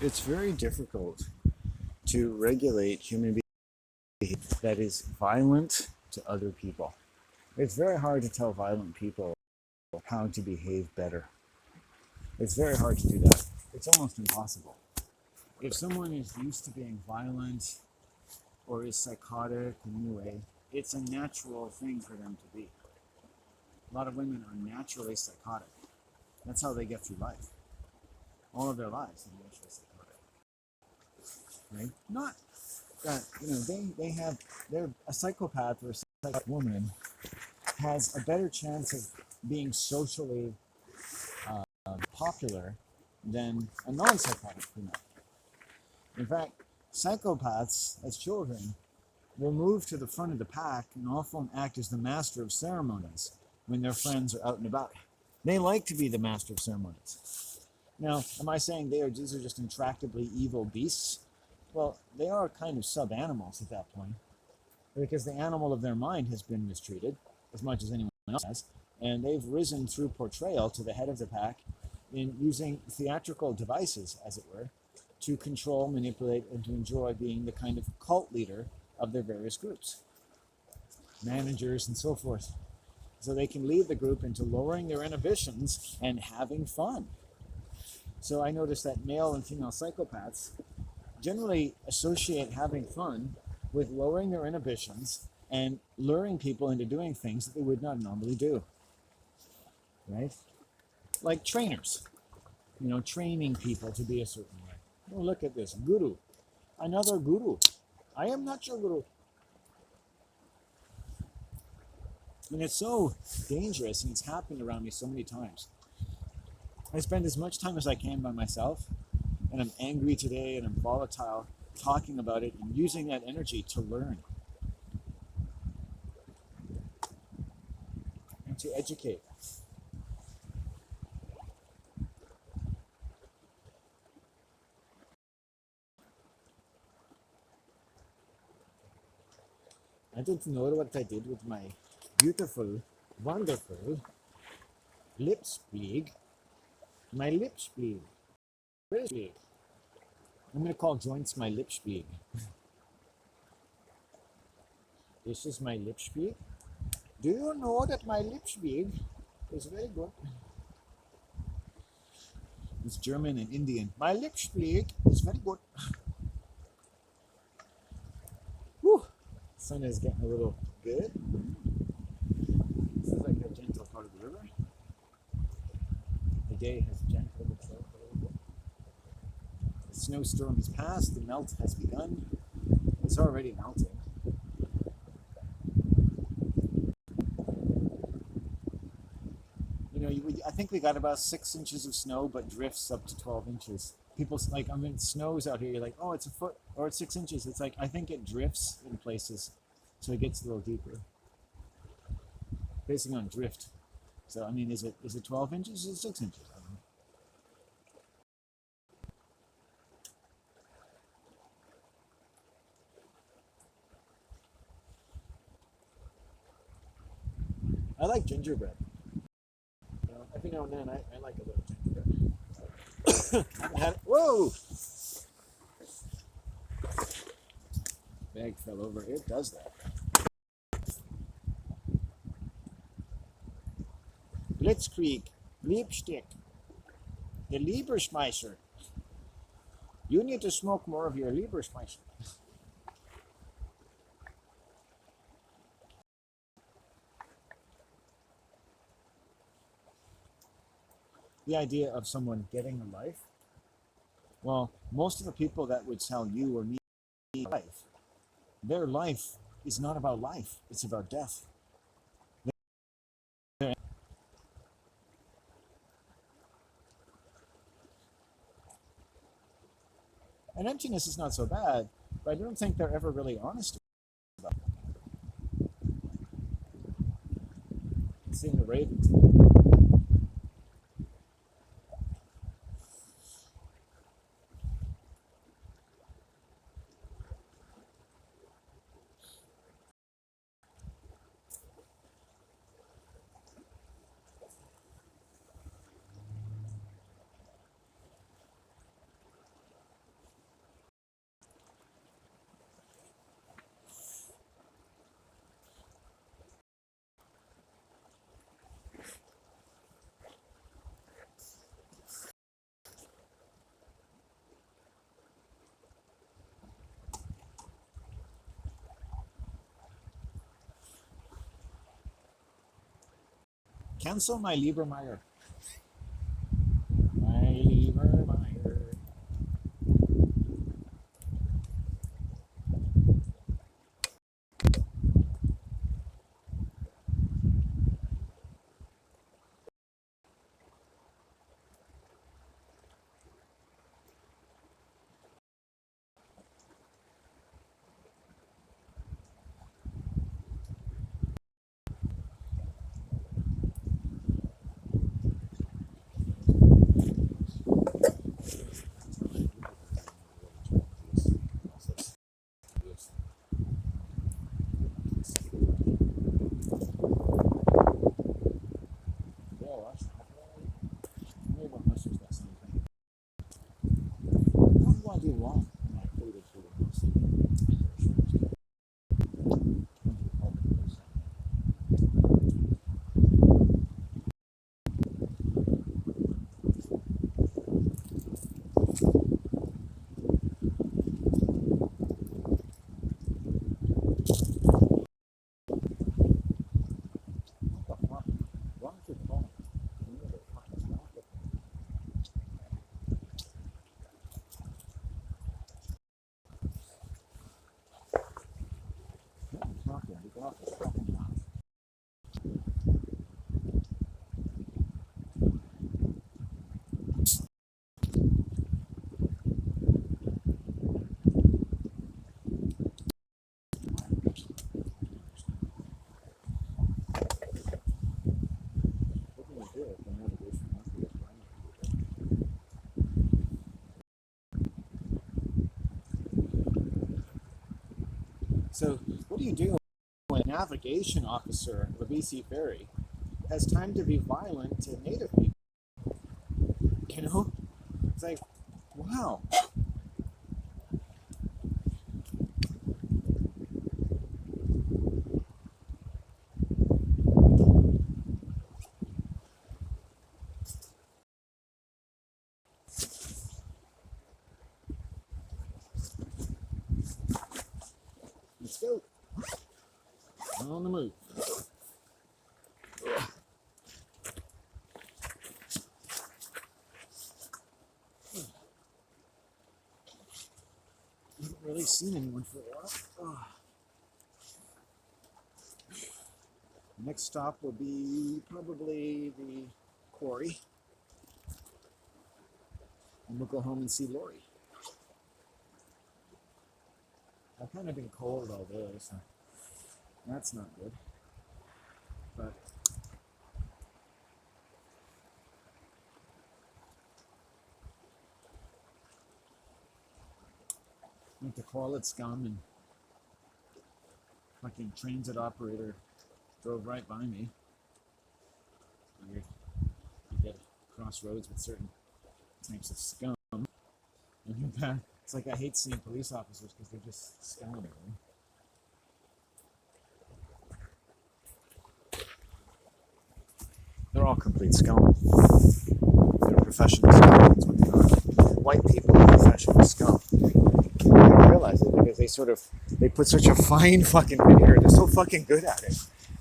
It's very difficult to regulate human behavior that is violent to other people. It's very hard to tell violent people how to behave better. It's very hard to do that. It's almost impossible. If someone is used to being violent or is psychotic in any way, it's a natural thing for them to be. A lot of women are naturally psychotic. That's how they get through life. All of their lives, they're naturally psychotic. Right? Not that, they're a psychopath or a psychotic woman has a better chance of being socially popular than a non-psychotic female. In fact, psychopaths as children will move to the front of the pack and often act as the master of ceremonies when their friends are out and about. They like to be the master of ceremonies. Now, am I saying these are just intractably evil beasts? Well, they are kind of sub-animals at that point, because the animal of their mind has been mistreated as much as anyone else has, and they've risen through portrayal to the head of the pack in using theatrical devices, as it were, to control, manipulate, and to enjoy being the kind of cult leader of their various groups, managers, and so forth. So they can lead the group into lowering their inhibitions and having fun. So I noticed that male and female psychopaths generally associate having fun with lowering their inhibitions and luring people into doing things that they would not normally do. Right? Like trainers, training people to be a certain way. Oh, look at this, guru. Another guru. I am not your guru. And it's so dangerous, and it's happened around me so many times. I spend as much time as I can by myself, and I'm angry today, and I'm volatile, talking about it and using that energy to learn and to educate. I don't know what I did with my beautiful, wonderful lip spleeg. My lip spleeg. Where is it? I'm going to call joints my lip spleeg. This is my lip spleeg. Do you know that my lip spleeg is very good? It's German and Indian. My lip spleeg is very good. Whew. Sun is getting a little good. This is like a gentle part of the river. The day has gentled itself a little bit. The snowstorm has passed, the melt has begun. It's already melting. I think we got about 6 inches of snow, but drifts up to 12 inches. People snows out here. You're like, oh, it's a foot or it's 6 inches. It's like, I think it drifts in places, so it gets a little deeper. Basing on drift. So, is it 12 inches or 6 inches? I don't know. I like gingerbread. Every now and then, I like a little gingerbread. Whoa! Bag fell over. It does that. Blitzkrieg, Liebstick, the Lieberschmeiser. You need to smoke more of your Lieberschmeiser. The idea of someone getting a life. Well, most of the people that would sell you or me life, their life is not about life, it's about death. And emptiness is not so bad, but I don't think they're ever really honest about it. Seeing the ravens. Cancel my Liebermeyer. My Liebermeyer. So, what do you do when a navigation officer of the BC Ferry has time to be violent to native people? You know? It's like, wow. Let's go. On the move. Haven't really seen anyone for a while. Oh. Next stop will be probably the quarry. And we'll go home and see Lori. I've kind of been cold all day, so that's not good. But I went to Corlett Scum and fucking transit operator drove right by me. Weird. You get crossroads with certain types of scum. And it's like I hate seeing police officers because they're just scum. Right? They're all complete scum. They're professional scum. That's what they are. White people are professional scum. They don't realize it because they put such a fine fucking veneer. They're so fucking good at it.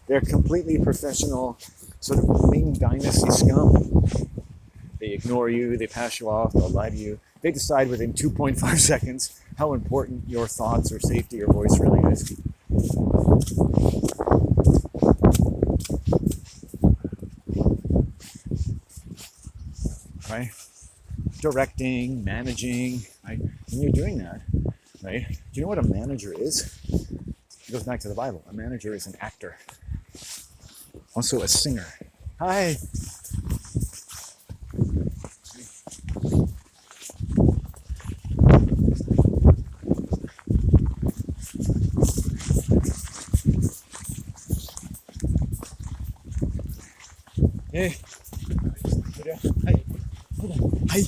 They're completely professional, sort of Ming Dynasty scum. They ignore you, they pass you off, they'll lie to you. They decide within 2.5 seconds how important your thoughts or safety or voice really is. Right? Directing, managing, right? When you're doing that, right? Do you know what a manager is? It goes back to the Bible. A manager is an actor. Also a singer. Hi. Hey. Hi. Hold on. Hi.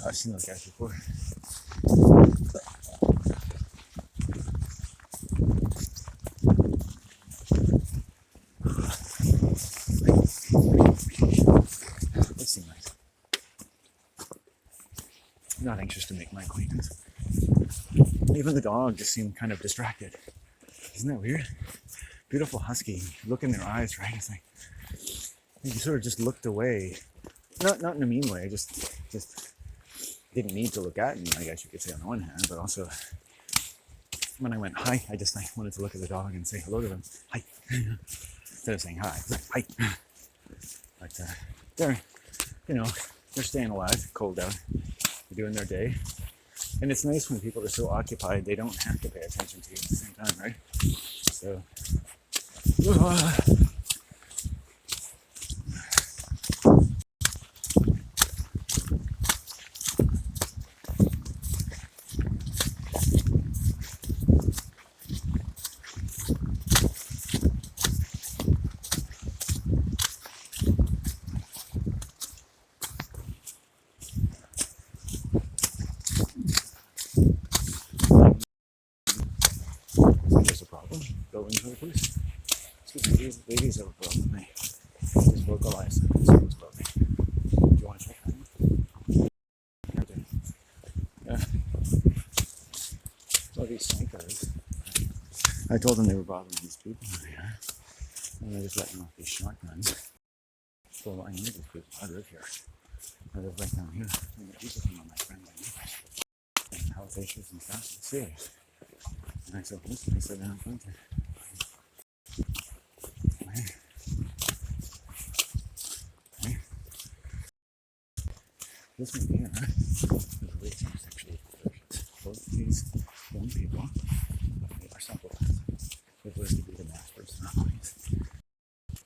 I've seen those guys before. not anxious to make my acquaintance. Even the dog just seemed kind of distracted. Isn't that weird? Beautiful husky. Look in their eyes, right? It's like you sort of just looked away. Not in a mean way. Just didn't need to look at me, I guess you could say on the one hand, but also when I went hi, I just wanted to look at the dog and say hello to them. Hi. Instead of saying hi. Hi. But they're, they're staying alive, cold out. They're doing their day. And it's nice when people are so occupied they don't have to pay attention to you at the same time, right? So there's a problem. Go into the police. Excuse me, these ladies have a problem with me. Just vocalize some concerns about me. Do you want to check that? Yeah. Well, these snakers. I told them they were bothering these people over here. And they're just letting off these shotguns. So I need these people. I live here. I live right down here. And these are some of my friends and neighbors. And health issues and stuff. It's serious. And I said, listen, I said, I'm going to. This one here is really some sexual perversions. Both of these young people, they are psychopaths. They're supposed to be the masters of their minds.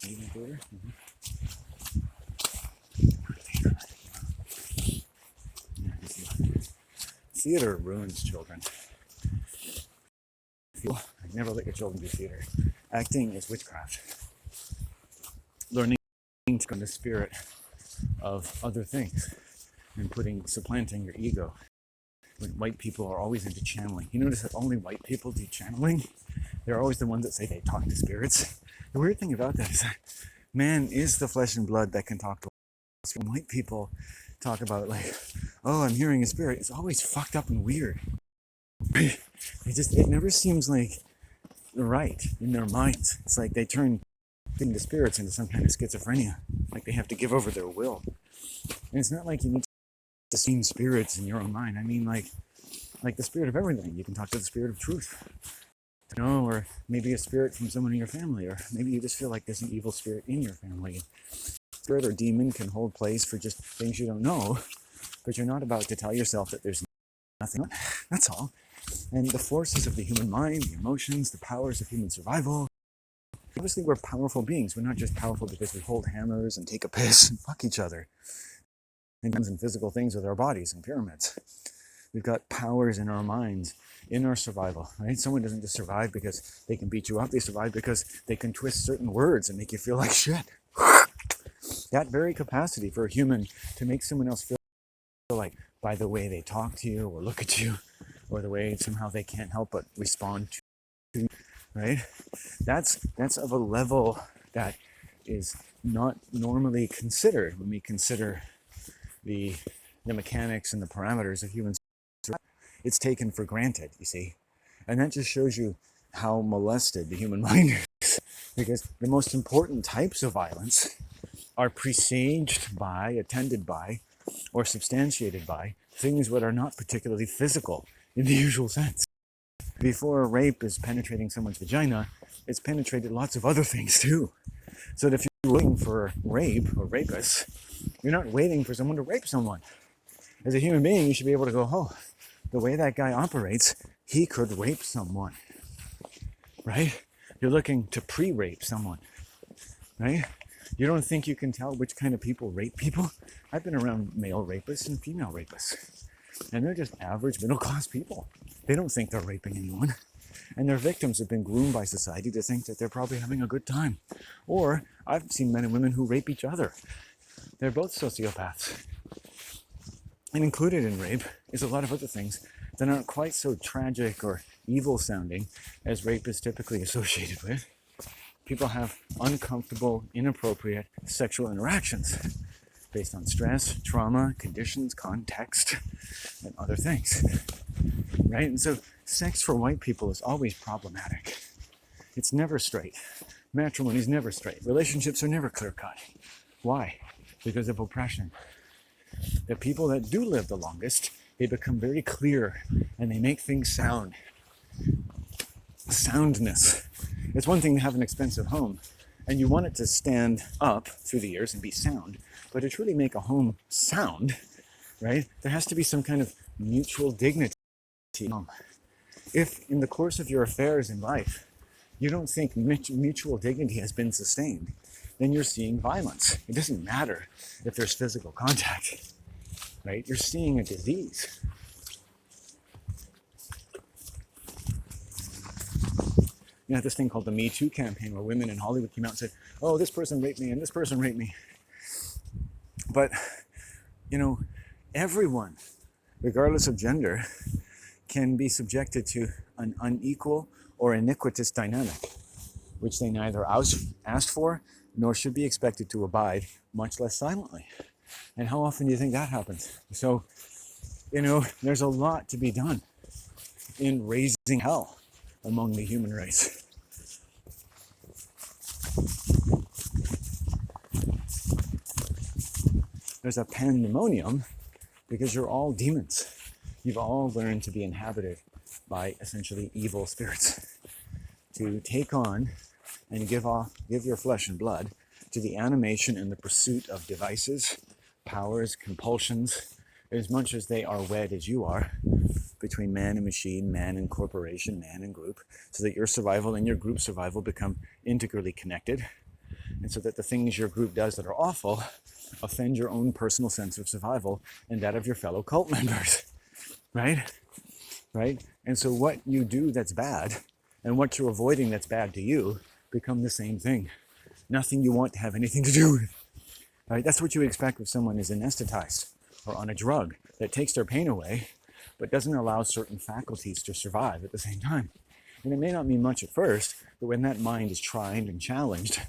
Movie theater? Theater ruins children. Never let your children do theater. Acting is witchcraft. Learning from the spirit of other things and supplanting your ego. When white people are always into channeling. You notice that only white people do channeling? They're always the ones that say they talk to spirits. The weird thing about that is that man is the flesh and blood that can talk to us. When white people talk about oh, I'm hearing a spirit, it's always fucked up and weird. It never seems like right in their minds. It's like they turn the spirits into some kind of schizophrenia. Like they have to give over their will. And it's not like you need to see spirits in your own mind. I mean like the spirit of everything. You can talk to the spirit of truth. Or maybe a spirit from someone in your family, or maybe you just feel like there's an evil spirit in your family. Spirit or demon can hold place for just things you don't know, but you're not about to tell yourself that there's nothing. That's all. And the forces of the human mind, the emotions, the powers of human survival. Obviously, we're powerful beings. We're not just powerful because we hold hammers and take a piss and fuck each other. And physical things with our bodies and pyramids. We've got powers in our minds, in our survival, right? Someone doesn't just survive because they can beat you up. They survive because they can twist certain words and make you feel like shit. That very capacity for a human to make someone else feel like by the way they talk to you or look at you, or the way somehow they can't help but respond to you, right? That's of a level that is not normally considered when we consider the mechanics and the parameters of human survival. It's taken for granted, you see. And that just shows you how molested the human mind is. Because the most important types of violence are presaged by, attended by, or substantiated by things that are not particularly physical in the usual sense. Before rape is penetrating someone's vagina, it's penetrated lots of other things too. So that if you're waiting for rape or rapists, you're not waiting for someone to rape someone. As a human being, you should be able to go, oh, the way that guy operates, he could rape someone, right? You're looking to pre-rape someone, right? You don't think you can tell which kind of people rape people? I've been around male rapists and female rapists, and they're just average middle-class people. They don't think they're raping anyone. And their victims have been groomed by society to think that they're probably having a good time. Or I've seen men and women who rape each other. They're both sociopaths. And included in rape is a lot of other things that aren't quite so tragic or evil sounding as rape is typically associated with. People have uncomfortable, inappropriate sexual interactions. based on stress, trauma, conditions, context, and other things, right? And so sex for white people is always problematic. It's never straight. Matrimony is never straight. Relationships are never clear-cut. Why? Because of oppression. The people that do live the longest, they become very clear and they make things sound. Soundness. It's one thing to have an expensive home and you want it to stand up through the years and be sound, but to truly make a home sound, right, there has to be some kind of mutual dignity. If in the course of your affairs in life, you don't think mutual dignity has been sustained, then you're seeing violence. It doesn't matter if there's physical contact, right? You're seeing a disease. You know, this thing called the Me Too campaign where women in Hollywood came out and said, oh, this person raped me and this person raped me. But, you know, everyone, regardless of gender, can be subjected to an unequal or iniquitous dynamic, which they neither asked for nor should be expected to abide, much less silently. And how often do you think that happens? So, you know, there's a lot to be done in raising hell among the human race. There's a pandemonium because you're all demons. You've all learned to be inhabited by essentially evil spirits, to take on and give your flesh and blood to the animation and the pursuit of devices, powers, compulsions, as much as they are wed as you are, between man and machine, man and corporation, man and group, so that your survival and your group survival become integrally connected, and so that the things your group does that are awful offend your own personal sense of survival and that of your fellow cult members, right? Right? And so what you do that's bad and what you're avoiding that's bad to you become the same thing. Nothing you want to have anything to do with. Right? That's what you expect if someone is anesthetized or on a drug that takes their pain away, but doesn't allow certain faculties to survive at the same time. And it may not mean much at first, but when that mind is tried and challenged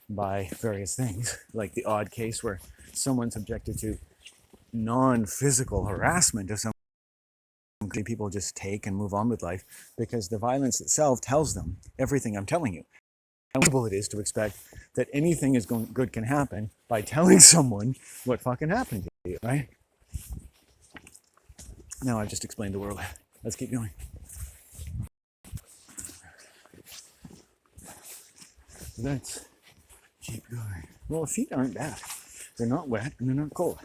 by various things, like the odd case where someone's subjected to non-physical harassment of some, people just take and move on with life because the violence itself tells them everything I'm telling you. How horrible it is to expect that anything good can happen by telling someone what fucking happened to you, right? Now I've just explained the world. Let's keep going. Let's keep going. Well, the feet aren't bad. They're not wet and they're not cold.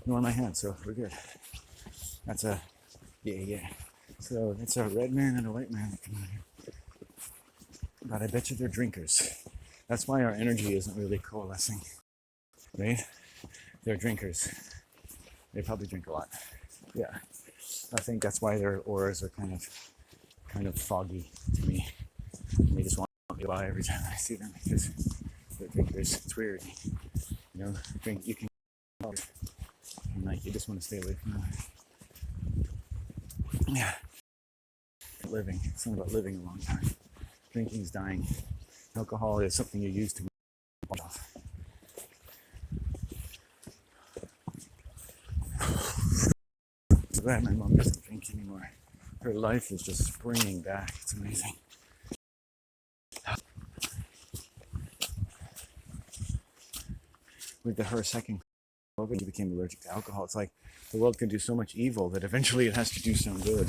Nor my hands, so we're good. That's a, yeah. So that's a red man and a white man that come out here. But I bet you they're drinkers. That's why our energy isn't really coalescing, right? They're drinkers. They probably drink a lot. Yeah. I think that's why their auras are kind of foggy to me. And they just want me by every time I see them because they're drinkers. It's weird. You know, you can and like you just want to stay away from them. Yeah. Living. It's not about living a long time. Drinking is dying. Alcohol is something you use to wash off. So glad my mom doesn't drink anymore. Her life is just springing back. It's amazing. With her second COVID, she became allergic to alcohol. It's like the world can do so much evil that eventually it has to do some good.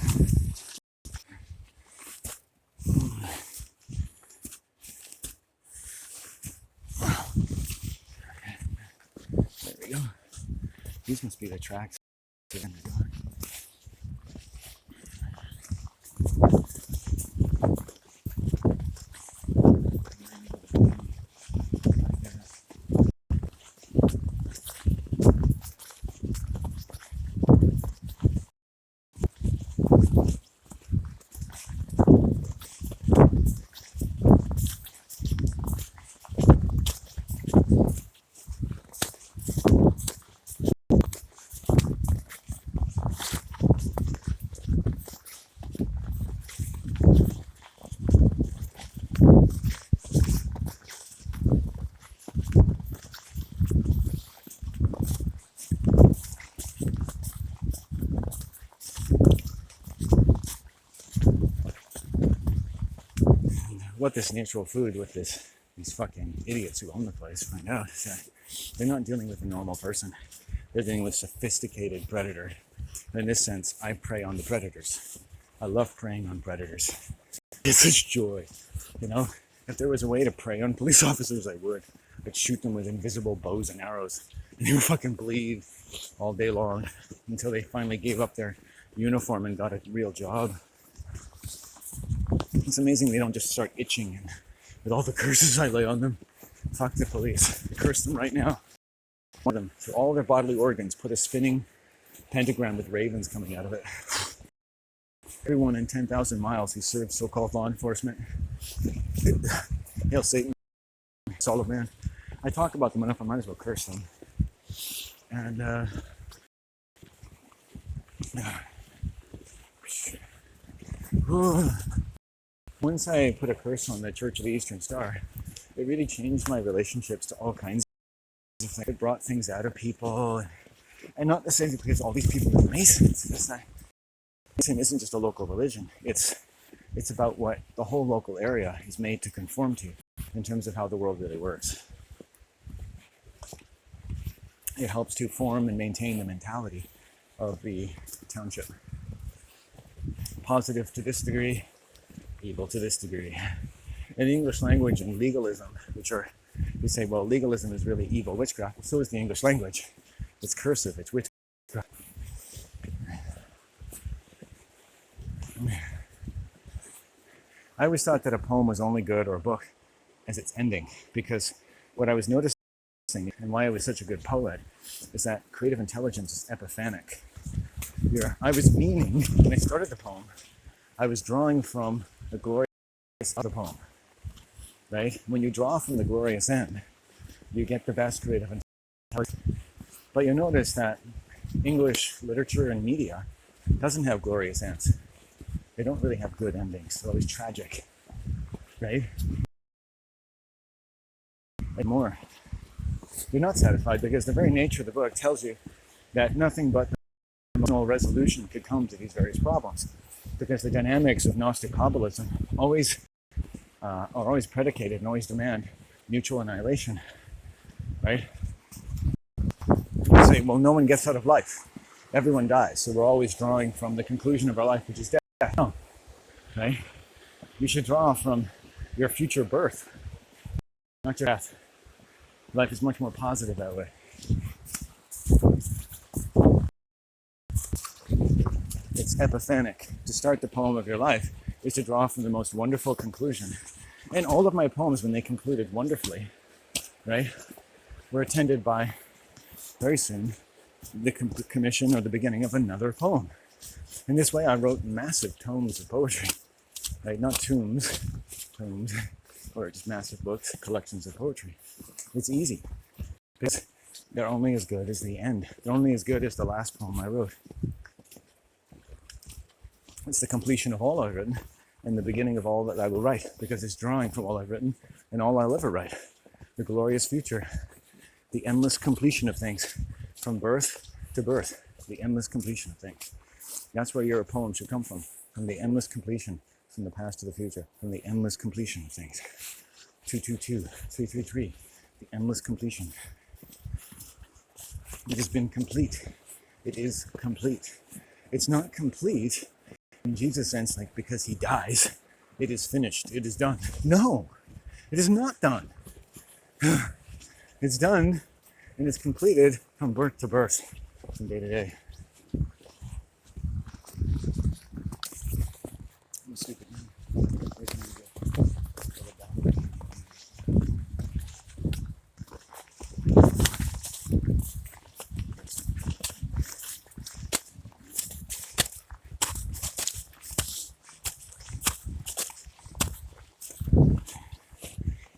There we go. These must be the tracks. what this natural food with these fucking idiots who own the place find out is that they're not dealing with a normal person. They're dealing with a sophisticated predator. In this sense, I prey on the predators. I love preying on predators. It's such joy, you know? If there was a way to prey on police officers, I would. I'd shoot them with invisible bows and arrows. And they would fucking bleed all day long until they finally gave up their uniform and got a real job. It's amazing they don't just start itching, and with all the curses I lay on them. Fuck the police. I curse them right now. Them to all their bodily organs, put a spinning pentagram with ravens coming out of it. Everyone in 10,000 miles who serves so-called law enforcement. Hail Satan, Son of Man. I talk about them enough, I might as well curse them. And once I put a curse on the Church of the Eastern Star, it really changed my relationships to all kinds of things. It brought things out of people, and not necessarily because all these people are Masons. Mason isn't just a local religion. It's about what the whole local area is made to conform to in terms of how the world really works. It helps to form and maintain the mentality of the township. Positive to this degree, evil to this degree. In the English language and legalism, which are, you say, well, legalism is really evil witchcraft. Well, so is the English language. It's cursive, it's witchcraft. I always thought that a poem was only good, or a book, as its ending, because what I was noticing and why I was such a good poet is that creative intelligence is epiphanic. I was meaning, when I started the poem, I was drawing from the glorious of the poem, right? When you draw from the glorious end, you get the best creative intelligence. But you'll notice that English literature and media doesn't have glorious ends. They don't really have good endings. They're always tragic, right? And more. You're not satisfied because the very nature of the book tells you that nothing but emotional resolution could come to these various problems, because the dynamics of Gnostic Kabbalism are always predicated and always demand mutual annihilation, right? You say, well, no one gets out of life. Everyone dies, so we're always drawing from the conclusion of our life, which is death. No, right? You should draw from your future birth, not your death. Life is much more positive that way. It's epiphanic. To start the poem of your life is to draw from the most wonderful conclusion. And all of my poems, when they concluded wonderfully, right, were attended by, very soon, the commission or the beginning of another poem. In this way, I wrote massive tomes of poetry, right? Not tombs, or just massive books, collections of poetry. It's easy, because they're only as good as the end. They're only as good as the last poem I wrote. It's the completion of all I've written, and the beginning of all that I will write, because it's drawing from all I've written and all I'll ever write. The glorious future, the endless completion of things, from birth to birth, the endless completion of things. That's where your poem should come from the endless completion, from the past to the future, from the endless completion of things. 222, 333, the endless completion. It has been complete. It is complete. It's not complete in Jesus' sense, like because he dies, it is finished, it is done. No, it is not done. It's done and it's completed from birth to birth, from day to day. I'm stupid, man.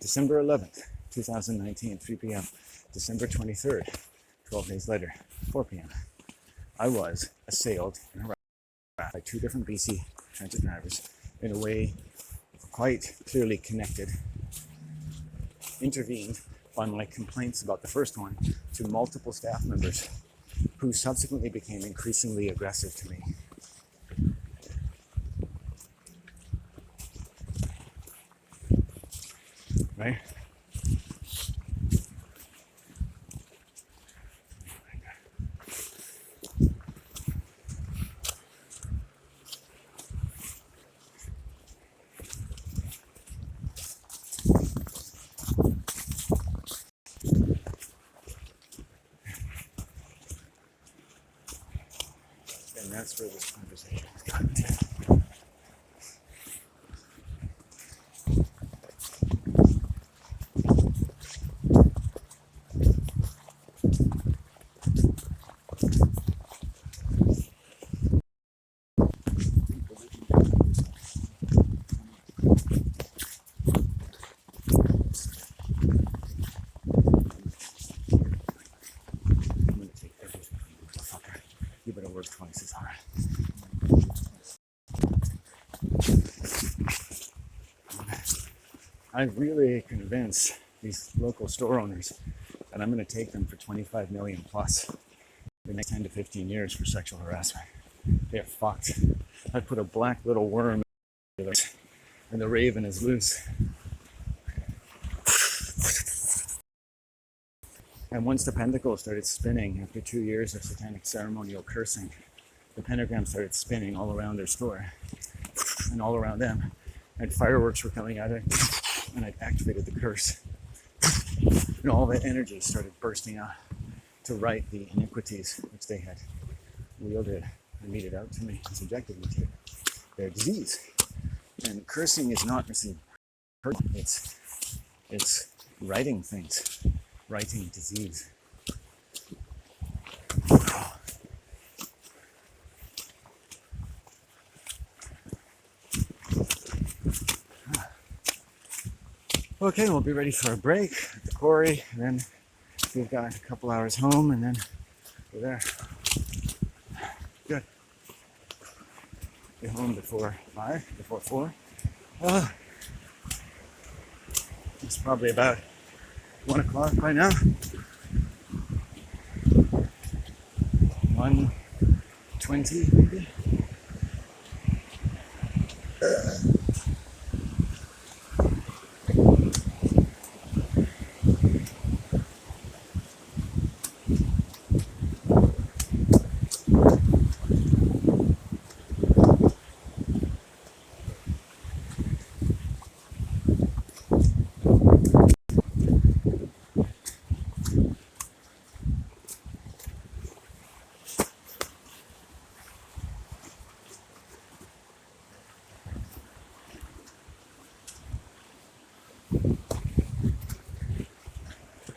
December 11th, 2019, 3 p.m. December 23rd, 12 days later, 4 p.m. I was assailed in Iraq by two different BC transit drivers in a way quite clearly connected, intervened by my complaints about the first one to multiple staff members who subsequently became increasingly aggressive to me. right? And that's where this conversation has gotten to. I'm gonna take everything from you, motherfucker. You better work twice as hard. I've really convinced these local store owners that I'm going to take them for 25 million plus the next 10 to 15 years for sexual harassment. They're fucked. I put a black little worm in there, and the raven is loose. And once the pentacle started spinning after 2 years of satanic ceremonial cursing, the pentagram started spinning all around their store and all around them. And fireworks were coming out of it, and I'd activated the curse. And all that energy started bursting out to right the iniquities which they had wielded and meted out to me and subjected me to. Their disease. And cursing is not received. It's writing things, writing disease. Okay, we'll be ready for a break at the quarry, and then we've got a couple hours home, and then we're there. Good. Get home before 5, before 4. It's probably about 1 o'clock by now. 1:20 maybe.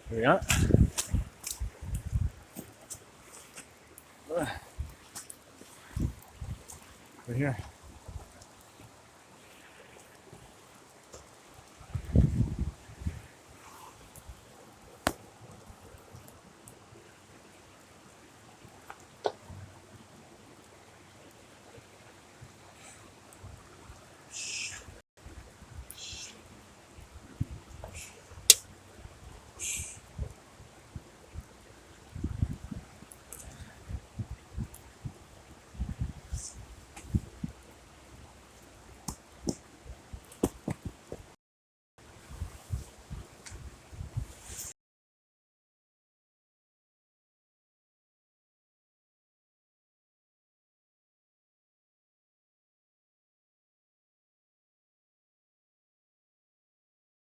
Here we are. We're here.